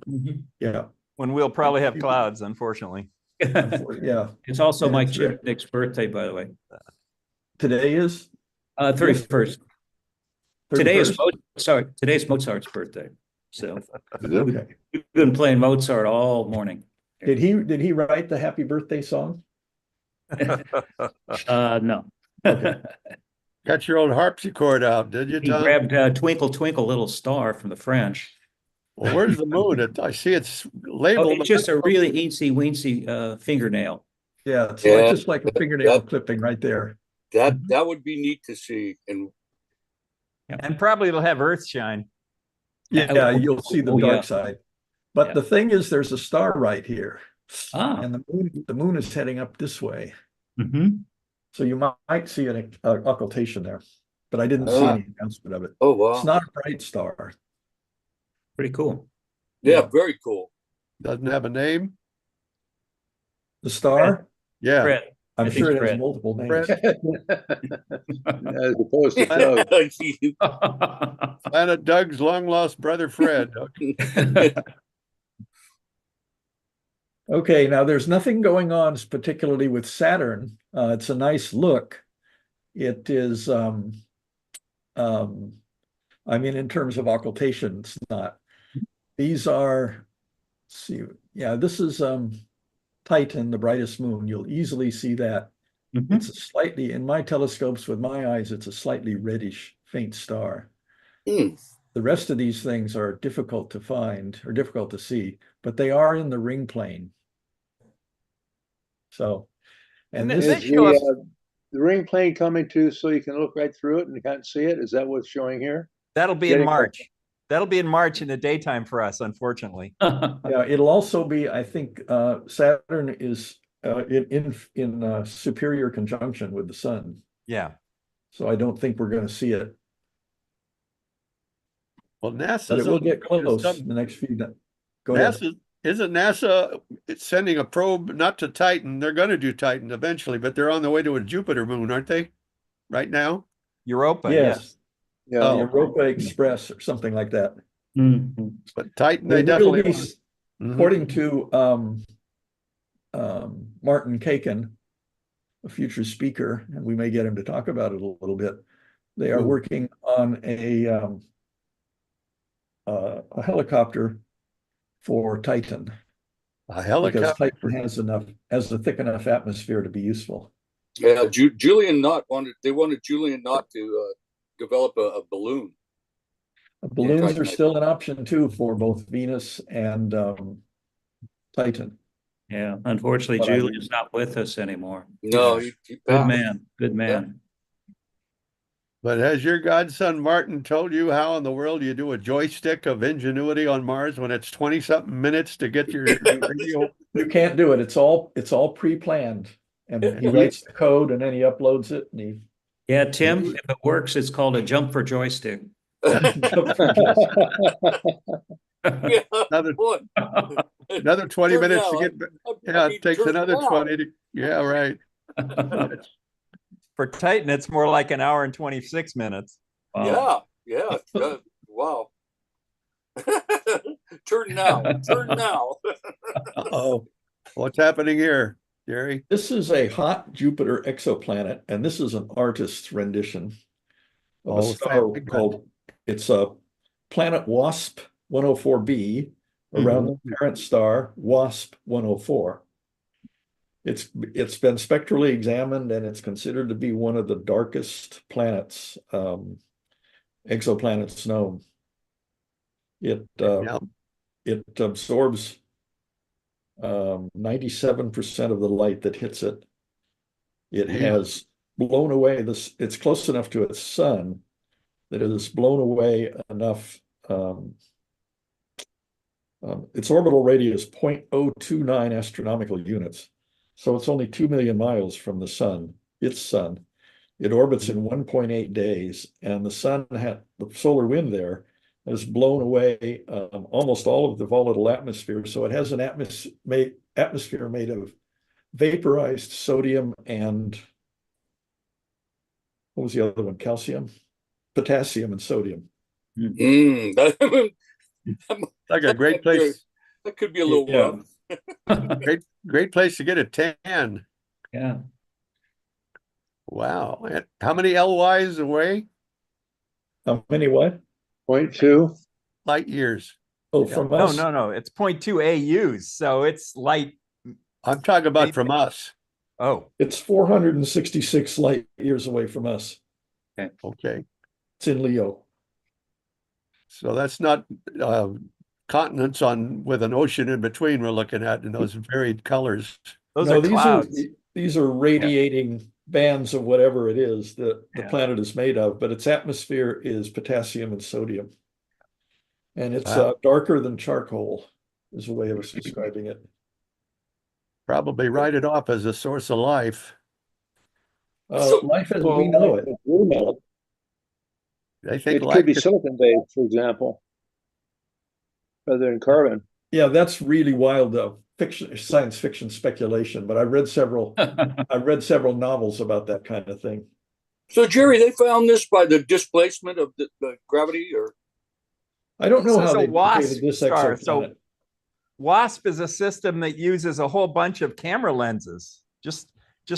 Yeah, When we'll probably have clouds, unfortunately. yeah. It's also And Mike it's Chipnick's birthday, by the way. Today is 31st. Today is 31st? today's Mozart's birthday. So Okay. we've been playing Mozart all morning. Did he write the happy birthday song? No. Okay. Got your old harpsichord out, did you, He Tom? grabbed Twinkle Twinkle Little Star from the French. Well, where's the moon? I see it's Oh, labeled. it's just a really eensy weensy fingernail. Yeah, it's Yeah, just like a fingernail clipping right there. That would be neat to see. And And probably it'll have earth shine. Yeah, you'll see the Oh, yeah. dark side. But Yeah. the thing is, there's a star right here. Ah. And the moon is heading up this way. Mm-hmm. So you might see an occultation there, but I didn't see any announcement of it. oh wow. It's not a bright star. Pretty cool. Yeah, very cool. Doesn't have a name. The star, Yeah. Fred. I'm I think sure it has Fred. multiple names. As opposed to Doug. Planet Doug's long lost brother Fred. Okay, now there's nothing going on particularly with Saturn. It's a nice look. It is, I mean, in terms of occultation, it's not. These are, let's see, yeah, this is Titan, the brightest moon. You'll easily see that. Mhm. It's a slightly, in my telescopes with my eyes, it's a slightly reddish faint star. Hmm. The rest of these things are difficult to find or difficult to see, but they are in the ring plane. So, and And this they Is show us the ring plane coming to so you can look right through it and you can't see it? Is that what's showing here? that'll be in Getting March. That'll be in March in the daytime for us, unfortunately. yeah, it'll also be, I think, Saturn is in superior conjunction with the sun. Yeah. So I don't think we're going to see it, Well, but NASA's it will get close some- in the next few days. Go ahead. NASA isn't NASA it's sending a probe not to Titan. They're going to do Titan eventually, but they're on the way to a Jupiter moon, aren't they? Right now. Europa. Yes, Yeah. the Oh. Europa Express or something like that. Mhm. But Titan, They they will definitely. be, Mhm. according to Martin Kakin, a future speaker, and we may get him to talk about it a little bit. They are Ooh. working on a helicopter for Titan A because helicopter. Titan has a thick enough atmosphere to be useful. Yeah, Julian Knott wanted Julian Knott to develop a balloon. Balloons are Titan. still an option too for both Venus and Titan. Yeah, unfortunately, But I Julian's not with us anymore. No, Yeah. he Good passed. man, good man. But has your godson Martin told you how in the world you do a joystick of ingenuity on Mars when it's 20-something minutes to get your video? You can't do it. It's all pre-planned. And he writes the code and then he uploads it and he Yeah, Tim, if it works, it's called a jump for joystick. Yeah, Another boy. another 20 Sure, minutes yeah, to get I yeah, mean, it takes turn another around. 20 to yeah, right. For Titan, it's more like an hour and 26 minutes. Wow. Yeah, wow. Turn now. Uh-oh. What's happening here, Jerry? This is a hot Jupiter exoplanet, and this is an artist's rendition of a Oh, star thank called, it's a planet WASP 104b around the parent star WASP 104. It's been spectrally examined and it's considered to be one of the darkest planets, exoplanets known. It Yeah. it absorbs 97% of the light that hits it. It has blown away. It's close enough to its sun that it has blown away enough. Its orbital radius 0.029 astronomical units. So it's only 2 million miles from the sun, its sun. It orbits in 1.8 days, and the sun had the solar wind there has blown away almost all of the volatile atmosphere. So it has an atmosphere made of vaporized sodium and what was the other one? Calcium, potassium, and sodium. Like a great place. That could be a little rough. Great place to get a tan. Yeah. Wow. And how many LYs away? How many what? 0.2. Light years. Oh, from No, us? no. It's 0.2 AUs. So it's light. I'm talking about from us. Oh, It's 466 light years away from us. Okay. It's in Leo. So that's not continents with an ocean in between we're looking at in those varied colors. those No, are clouds. These are radiating bands of whatever it is that the Yeah. planet is made of, but its atmosphere is potassium and sodium. And it's Wow. darker than charcoal, is a way of describing it. Probably write it off as a source of life. Life as we know it. I think It life could be is, silicon-based, for example, rather than carbon. Yeah, that's really wild science fiction speculation, but I read several novels about that kind of thing. So, Jerry, they found this by the displacement of the gravity, or I don't know This is how a they WASP located this star. exoplanet. So WASP is a system that uses a whole bunch of camera lenses, just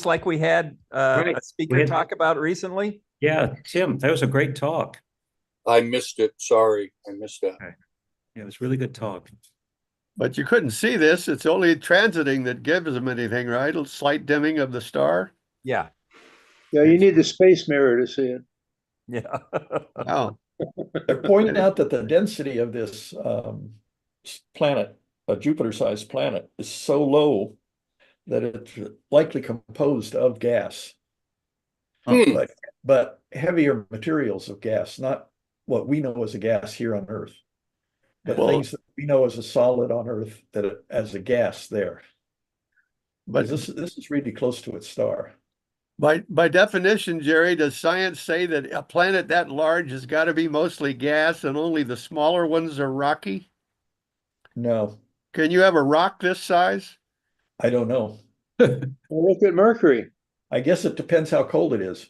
like we had Right. a speaker We had- talk about recently. Yeah, Tim, that was a great talk. I missed it. Sorry, I missed that. Yeah, it was really good talk. but you couldn't see this. It's only transiting that gives them anything, right? A slight dimming of the star. Yeah, Yeah, you need the space mirror to see it. yeah. Wow. They're pointing out that the density of this planet, a Jupiter-sized planet, is so low that it's likely composed of gas, Hmm. but heavier materials of gas, not what we know as a gas here on Earth, but Well- things that we know as a solid on Earth as a gas there. But This is really close to its star. by definition, Jerry, does science say that a planet that large has got to be mostly gas and only the smaller ones are rocky? No, Can you have a rock this size? I don't know. Well, look at Mercury. I guess it depends how cold it is.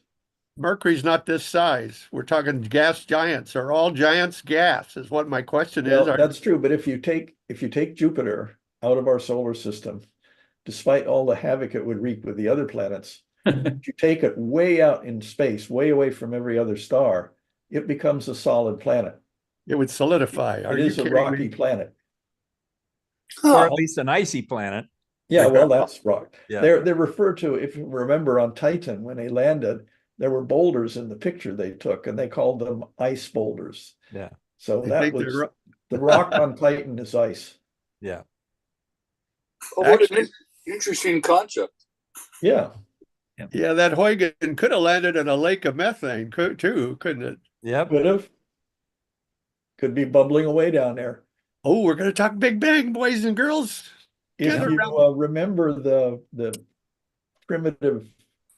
Mercury's not this size. We're talking gas giants. Are all giants gas? Is what my question Well, is. that's true, but if you take Jupiter out of our solar system, despite all the havoc it would wreak with the other planets, if you take it way out in space, way away from every other star, it becomes a solid planet. It would solidify. Are It you is a kidding rocky me? planet. Or at least an icy planet. Yeah, well, that's rock. Yeah. They're referred to, if you remember, on Titan when they landed, there were boulders in the picture they took, and they called them ice boulders. Yeah. So They that think was they're the rock on Titan is ice. Yeah. Oh, what Actually- an interesting concept. Yeah. Yeah, that Huygens could have landed in a lake of methane too, couldn't it? Yep. Could be bubbling away down there. Oh, we're going to talk Big Bang, boys and girls. If Gather you around. remember the primitive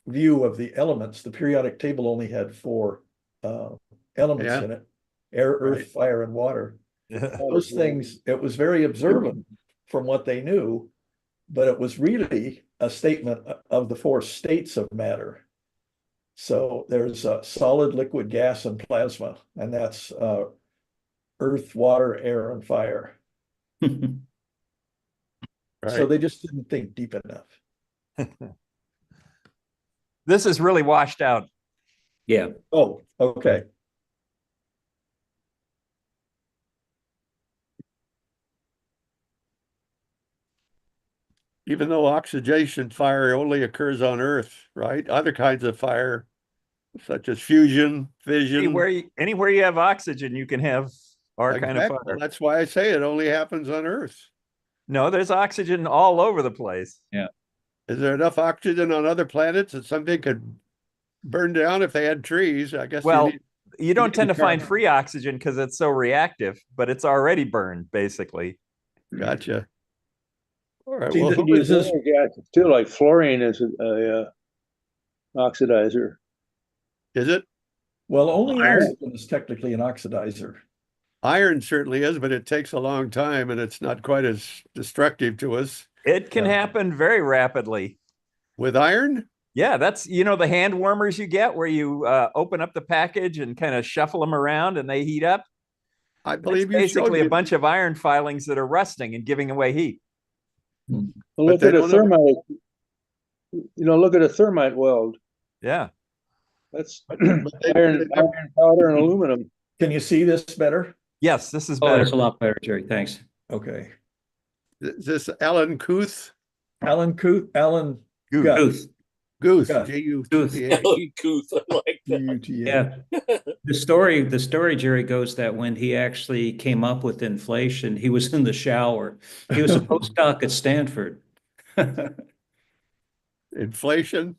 view of the elements, the periodic table only had 4 elements Yeah. in it: air, earth, Right. fire, and water. Yeah. Those things, it was very observant from what they knew, but it was really a statement of the 4 states of matter. So there's solid, liquid, gas, and plasma, and that's earth, water, air, and fire. So Right. they just didn't think deep enough. This is really washed out. Yeah. Oh, okay. Even though oxidation fire only occurs on Earth, right? Other kinds of fire, such as fusion, fission. Anywhere you have oxygen, you can have our kind of Exactly. fire. That's why I say it only happens on Earth. No, there's oxygen all over the place. Is there enough oxygen on other planets that something could burn down if they had trees. I guess Well, you don't need tend to find carbon. free oxygen because it's so reactive, but it's already burned, basically. Gotcha. All right. See, Well, the- who is this this? is- gases too, like fluorine is a oxidizer. Is it? Well, only Iron. oxygen is technically an oxidizer. Iron certainly is, but it takes a long time and it's not quite as destructive to us. It can Yeah. happen very rapidly. With iron? Yeah, that's, the hand warmers you get where you open up the package and kind of shuffle them around and they heat up. I That's believe you showed basically a me. bunch of iron filings that are rusting and giving away heat. Well, But look they at a don't have- thermite. Look at a thermite weld. Yeah. That's But they- iron powder and aluminum. Can you see this better? Yes, this is Oh, better. that's a lot better, Jerry. Thanks. Okay. Is this Alan Guth? Alan Guth. Booth. Guth, Guth. G-U-T-H. Alan Guth, I like that. G-U-T-A. Yeah. The story, Jerry, goes that when he actually came up with inflation, he was in the shower. He was a postdoc at Stanford. Inflation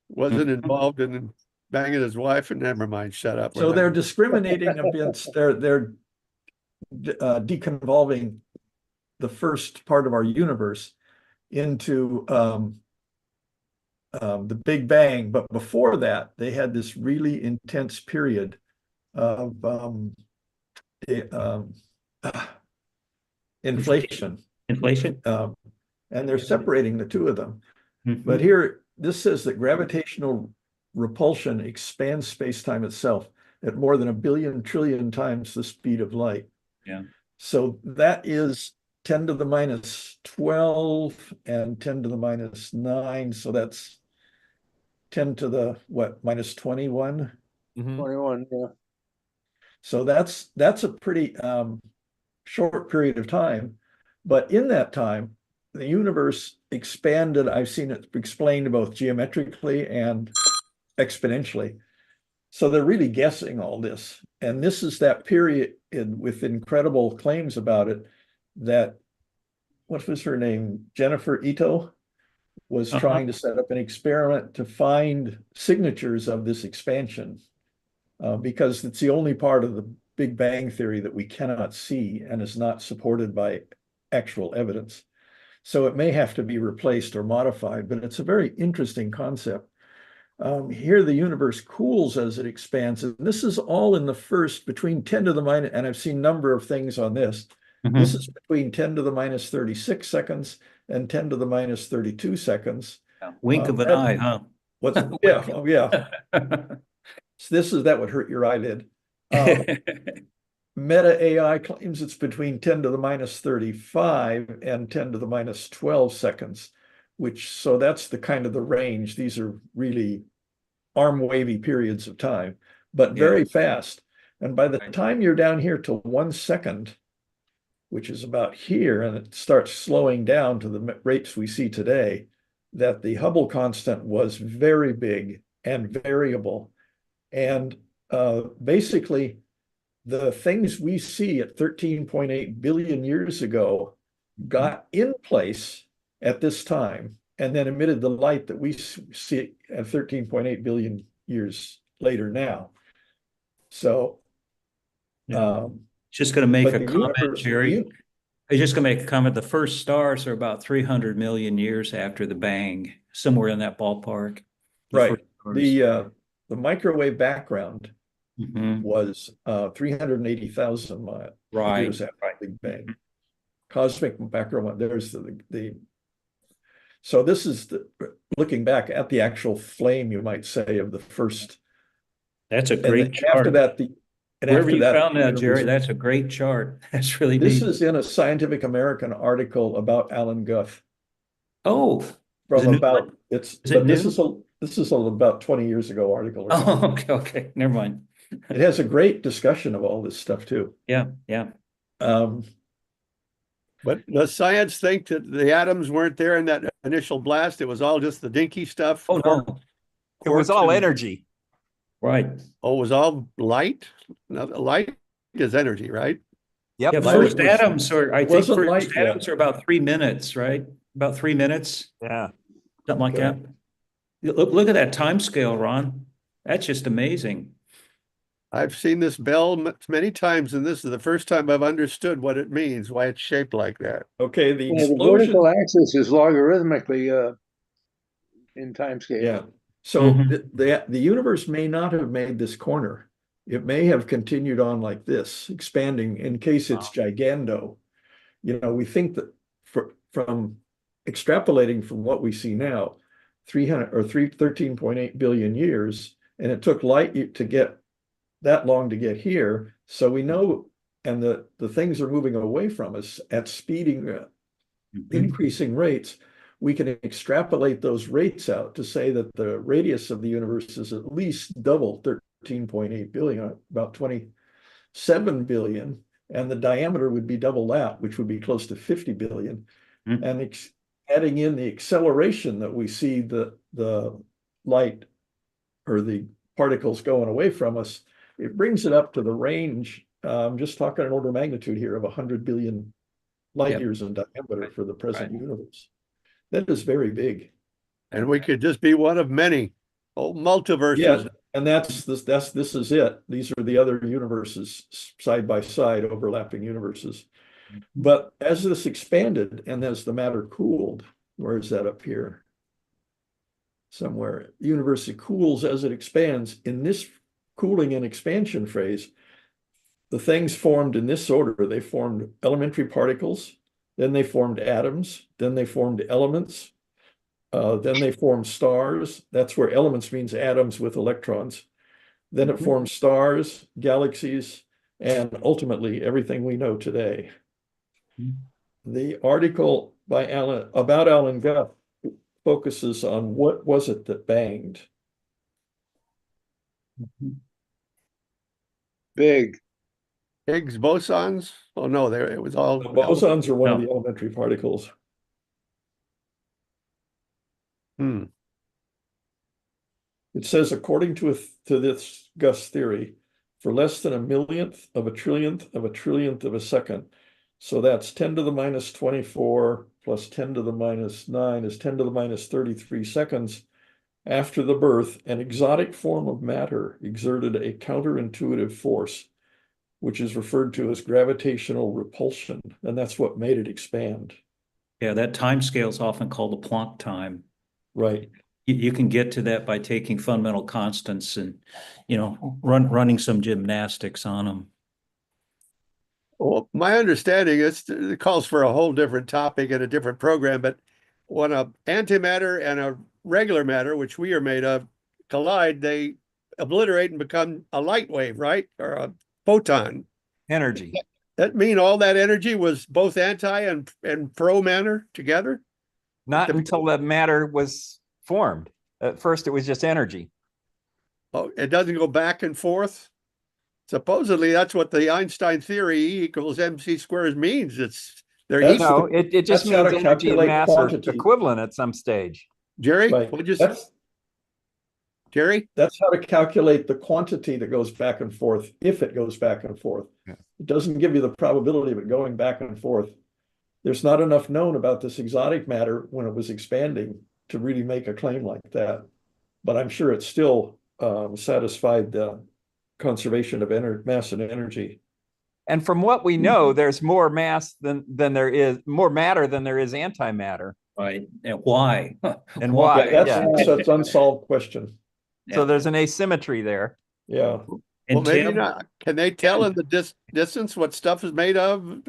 wasn't involved in banging his wife, and never mind, shut up. So they're discriminating against, they're deconvolving the first part of our universe into the Big Bang. But before that, they had this really intense period of inflation. Inflation? And they're separating the two of them. Mhm. But here, this says that gravitational repulsion expands space-time itself at more than 1 billion trillion times the speed of light. Yeah. So that is 10 to the minus 12 and 10 to the minus 9. So that's 10 to the, minus 21? Mhm. 21, yeah. So that's a pretty short period of time. But in that time, the universe expanded. I've seen it explained both geometrically and exponentially. So they're really guessing all this. And this is that period with incredible claims about it that, what was her name? Jennifer Ito was trying to set up an experiment to find signatures of this expansion because it's the only part of the Big Bang theory that we cannot see and is not supported by actual evidence. So it may have to be replaced or modified, but it's a very interesting concept. Here, the universe cools as it expands. And this is all in the first between 10 to the minus, and I've seen a number of things on this. This is between 10 to the minus 36 seconds and 10 to the minus 32 seconds. Wink of an eye, huh? What's, yeah, oh, yeah. So that would hurt your eyelid. Meta AI claims it's between 10 to the minus 35 and 10 to the minus 12 seconds, so that's the kind of the range. These are really arm wavy periods of time, but very fast. And by the time you're down here to 1 second, which is about here, and it starts slowing down to the rates we see today, that the Hubble constant was very big and variable. And basically, the things we see at 13.8 billion years ago got in place at this time and then emitted the light that we see at 13.8 billion years later now. So, just going to make but a the comment, universe- Jerry. I'm just going to make a comment. The first stars are about 300 million years after the bang, somewhere in that ballpark. Right. The microwave background Mhm. was 380,000 Right. years after the Big Bang. Cosmic background, there's so this is looking back at the actual flame, you might say, of the first. That's a And great then chart. after that, Wherever you found that, the Jerry, universe- that's a great chart. That's really This neat. is in a Scientific American article about Alan Guth Oh, Is it from new? about Is it but this new? is a about 20 years ago article. Or something. oh, okay. Never mind. It has a great discussion of all this stuff too. Yeah. But does science think that the atoms weren't there in that initial blast? It was all just the dinky stuff? Oh, no. It was all Quarks and- energy. Right. Oh, it was all light? Now, light is energy, right? Yep. Yeah, Light first was- atoms are, I it think wasn't first light yet. atoms are about 3 minutes, right? About 3 minutes, Yeah. something like Okay. that. Look at that time scale, Ron. That's just amazing. I've seen this bell many times, and this is the first time I've understood what it means, why it's shaped like that. Okay, the Yeah, the explosion. vertical axis is logarithmically in time scale. Yeah. So Mhm. the universe may not have made this corner. It may have continued on like this, expanding in case it's gigando. You know, we think that from extrapolating from what we see now, 300 or 13.8 billion years, and it took light to get that long to get here. So we know, and the things are moving away from us at increasing rates. We can extrapolate those rates out to say that the radius of the universe is at least double 13.8 billion, about 27 billion, and the diameter would be double that, which would be close to 50 billion. Mhm. And adding in the acceleration that we see the light or the particles going away from us, it brings it up to the range. Just talking an order of magnitude here of 100 billion light Yep. years in diameter for the present Right. universe. That is very big. And we could just be one of many multiverses. Yeah, and this is it. These are the other universes side by side, overlapping universes. But as this expanded and as the matter cooled, where is that up here? Somewhere. The universe cools as it expands. In this cooling and expansion phase, the things formed in this order. They formed elementary particles, then they formed atoms, then they formed elements, then they formed stars. That's where elements means atoms with electrons. Then it formed stars, galaxies, and ultimately everything we know today. The article by about Alan Guth focuses on what was it that banged. Big. Higgs bosons? Oh no, it was all The bosons are one of No. the elementary particles. Hmm. It says, according to this Gus theory, for less than a millionth of a trillionth of a trillionth of a second. So that's 10 to the minus 24 plus 10 to the minus 9 is 10 to the minus 33 seconds after the birth. An exotic form of matter exerted a counterintuitive force, which is referred to as gravitational repulsion. And that's what made it expand. Yeah, that time scale is often called the Planck time. Right. You can get to that by taking fundamental constants and, running some gymnastics on them. Well, my understanding is it calls for a whole different topic and a different program, but when a antimatter and a regular matter, which we are made of, collide, they obliterate and become a light wave, right? Or a photon. Energy. That mean all that energy was both anti and pro matter together? Not until the matter was formed. At first, it was just energy. Oh, it doesn't go back and forth? Supposedly, that's what the Einstein theory, E equals mc squared means. They're That's equal. No, it just That's how means to energy and calculate mass quantity. are equivalent at some stage. Jerry, Right. what'd you say? Jerry? That's how to calculate the quantity that goes back and forth, if it goes back and forth. Yeah. It doesn't give you the probability of it going back and forth. There's not enough known about this exotic matter when it was expanding to really make a claim like that. But I'm sure it still satisfied the conservation of mass and energy. And from what we know, there's more mass than there is more matter than there is antimatter. Right. And why? And why? That's an unsolved question. So there's an asymmetry there. Yeah. Well, And maybe Tim, not. Can they tell in the distance what stuff is made of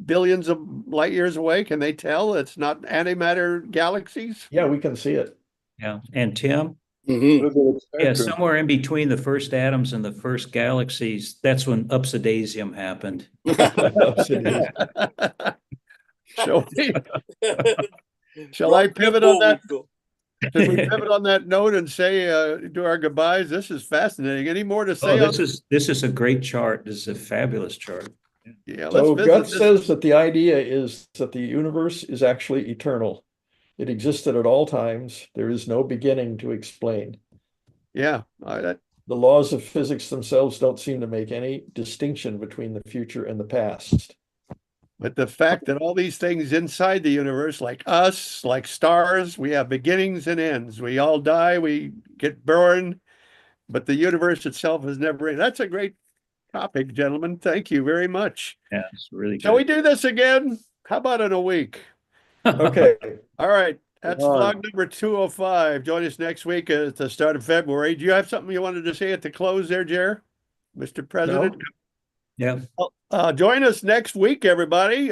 billions of light years away? Can they tell it's not antimatter galaxies? Yeah, we can see it. yeah, and Tim, Mhm. yeah, somewhere in between the first atoms and the first galaxies, that's when upsidasium happened. Shall I pivot on that? Cool. Should we pivot on that note and say do our goodbyes? This is fascinating. Any more to say? Oh, this is a great chart. This is a fabulous chart. Yeah, So let's Guth visit this. says that the idea is that the universe is actually eternal. It existed at all times. There is no beginning to explain. Yeah, The laws of physics themselves don't seem to make any distinction between the future and the past. but the fact that all these things inside the universe, like us, like stars, we have beginnings and ends. We all die, we get born, but the universe itself is never ending. That's a great topic, gentlemen. Thank you very much. Yeah, it's really Shall we good. do this again? How about in a week? Okay. All right. That's Come on. vlog number 205. Join us next week at the start of February. Do you have something you wanted to say at the close there, Jer? Mr. President? Yeah. Join us next week, everybody.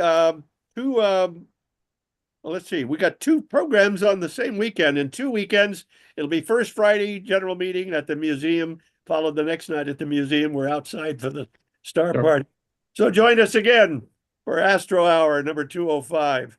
Let's see. We got 2 programs on the same weekend. In 2 weekends, it'll be first Friday general meeting at the museum, followed the next night at the museum. We're outside for the star Sure. party. So join us again for Astro Hour number 205.